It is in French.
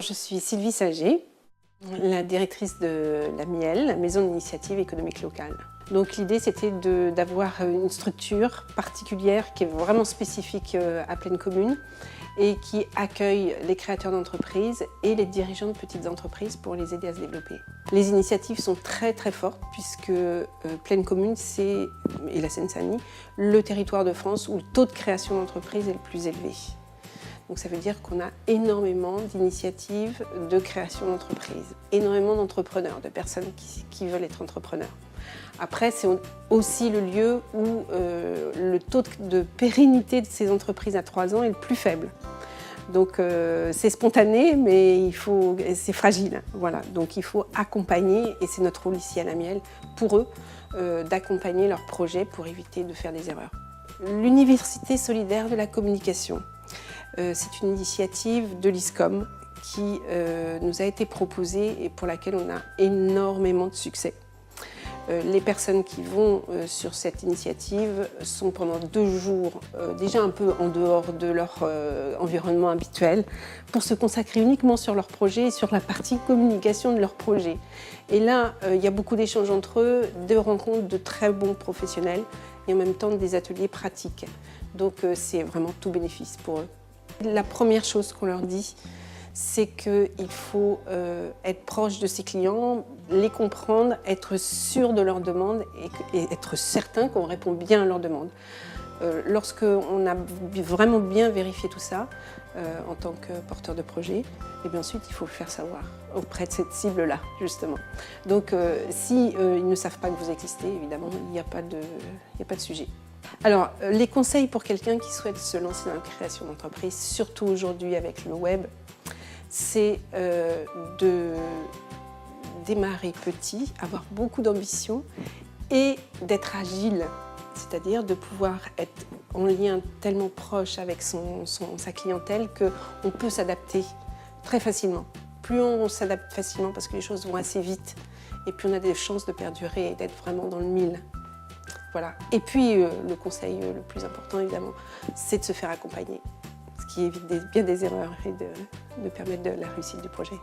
Je suis Sylvie Sager, la directrice de la MIEL, la Maison d'initiative économique locale. Donc l'idée c'était d'avoir une structure particulière qui est vraiment spécifique à Plaine Commune et qui accueille les créateurs d'entreprises et les dirigeants de petites entreprises pour les aider à se développer. Les initiatives sont très fortes puisque Plaine Commune et la Seine-Saint-Denis, le territoire de France où le taux de création d'entreprises est le plus élevé. Donc ça veut dire qu'on a énormément d'initiatives de création d'entreprises, énormément d'entrepreneurs, de personnes qui veulent être entrepreneurs. Après, c'est aussi le lieu où le taux de pérennité de ces entreprises à 3 ans est le plus faible. Donc c'est spontané, mais c'est fragile. Voilà. Donc il faut accompagner, et c'est notre rôle ici à la MIEL, pour eux, d'accompagner leurs projets pour éviter de faire des erreurs. L'Université solidaire de la communication. C'est une initiative de l'ISCOM qui nous a été proposée et pour laquelle on a énormément de succès. Les personnes qui vont sur cette initiative sont pendant 2 jours déjà un peu en dehors de leur environnement habituel pour se consacrer uniquement sur leur projet et sur la partie communication de leur projet. Et là, il y a beaucoup d'échanges entre eux, de rencontres de très bons professionnels et en même temps des ateliers pratiques. Donc c'est vraiment tout bénéfice pour eux. La première chose qu'on leur dit, c'est qu'il faut être proche de ses clients, les comprendre, être sûr de leurs demandes et être certain qu'on répond bien à leurs demandes. Lorsqu'on a vraiment bien vérifié tout ça en tant que porteur de projet, et bien ensuite il faut le faire savoir auprès de cette cible-là, justement. Donc si ils ne savent pas que vous existez, évidemment, il n'y a pas de sujet. Alors, les conseils pour quelqu'un qui souhaite se lancer dans la création d'entreprise, surtout aujourd'hui avec le web, c'est de démarrer petit, avoir beaucoup d'ambition et d'être agile, c'est-à-dire de pouvoir être en lien tellement proche avec sa clientèle qu'on peut s'adapter très facilement. Plus on s'adapte facilement parce que les choses vont assez vite et plus on a des chances de perdurer et d'être vraiment dans le mille. Voilà. Et puis le conseil le plus important évidemment, c'est de se faire accompagner, ce qui évite bien des erreurs et de permettre la réussite du projet.